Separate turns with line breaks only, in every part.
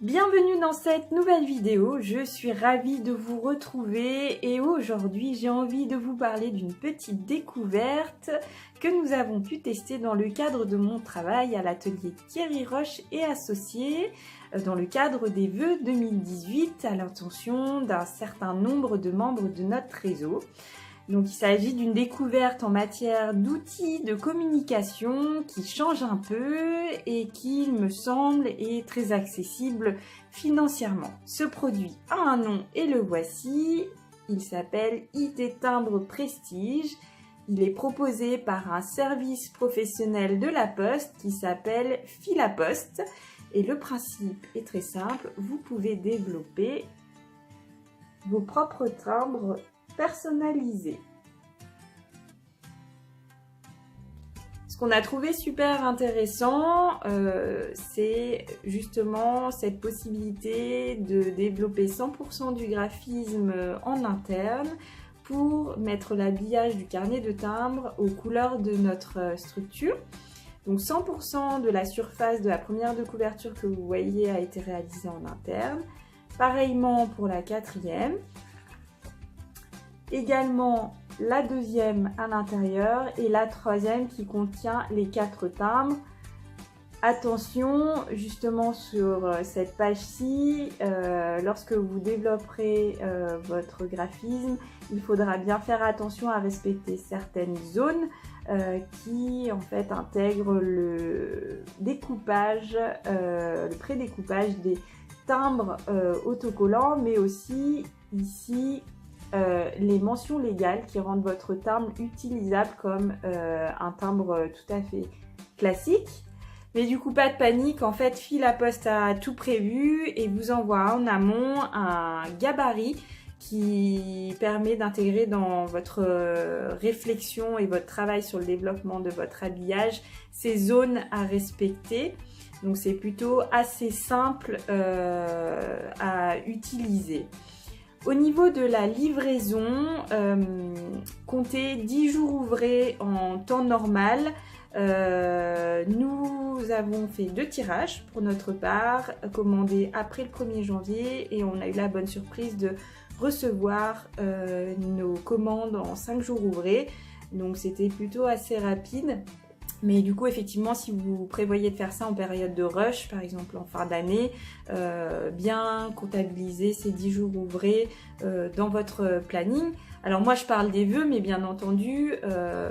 Bienvenue dans cette nouvelle vidéo, je suis ravie de vous retrouver et aujourd'hui j'ai envie de vous parler d'une petite découverte que nous avons pu tester dans le cadre de mon travail à l'atelier Thierry Roche et Associés dans le cadre des vœux 2018 à l'intention d'un certain nombre de membres de notre réseau. Donc il s'agit d'une découverte en matière d'outils de communication qui change un peu et qui, il me semble, est très accessible financièrement. Ce produit a un nom et le voici, il s'appelle IT Timbre Prestige. Il est proposé par un service professionnel de la Poste qui s'appelle Filapost. Et le principe est très simple, vous pouvez développer vos propres timbres personnalisé. Ce qu'on a trouvé super intéressant, c'est justement cette possibilité de développer 100% du graphisme en interne pour mettre l'habillage du carnet de timbres aux couleurs de notre structure. Donc 100% de la surface de la première de couverture que vous voyez a été réalisée en interne. Pareillement pour la quatrième. Également la deuxième à l'intérieur et la troisième qui contient les 4 timbres. Attention justement sur cette page-ci, lorsque vous développerez votre graphisme, il faudra bien faire attention à respecter certaines zones qui en fait intègrent le découpage, le prédécoupage des timbres autocollants, mais aussi ici les mentions légales qui rendent votre timbre utilisable comme un timbre tout à fait classique. Mais du coup, pas de panique, en fait, Filapost a tout prévu et vous envoie en amont un gabarit qui permet d'intégrer dans votre réflexion et votre travail sur le développement de votre habillage ces zones à respecter. Donc c'est plutôt assez simple à utiliser. Au niveau de la livraison, comptez 10 jours ouvrés en temps normal. Nous avons fait 2 tirages pour notre part, commandés après le 1er janvier et on a eu la bonne surprise de recevoir nos commandes en 5 jours ouvrés. Donc c'était plutôt assez rapide. Mais du coup, effectivement, si vous prévoyez de faire ça en période de rush, par exemple en fin d'année, bien comptabiliser ces 10 jours ouvrés dans votre planning. Alors moi, je parle des vœux, mais bien entendu,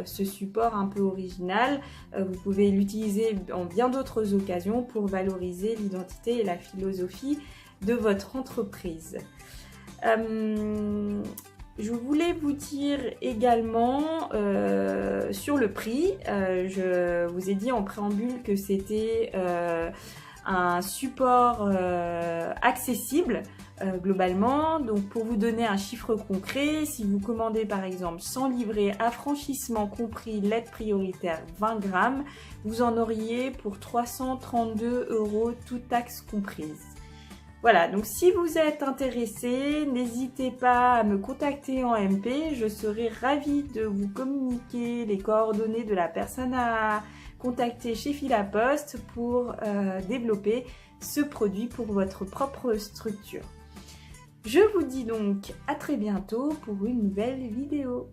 ce support un peu original, vous pouvez l'utiliser en bien d'autres occasions pour valoriser l'identité et la philosophie de votre entreprise. Je voulais vous dire également sur le prix, je vous ai dit en préambule que c'était un support accessible globalement. Donc pour vous donner un chiffre concret, si vous commandez par exemple 100 livrets affranchissement compris lettres prioritaires 20 grammes, vous en auriez pour 332 €, toutes taxes comprises. Voilà, donc si vous êtes intéressé, n'hésitez pas à me contacter en MP. Je serai ravie de vous communiquer les coordonnées de la personne à contacter chez Filapost pour développer ce produit pour votre propre structure. Je vous dis donc à très bientôt pour une nouvelle vidéo.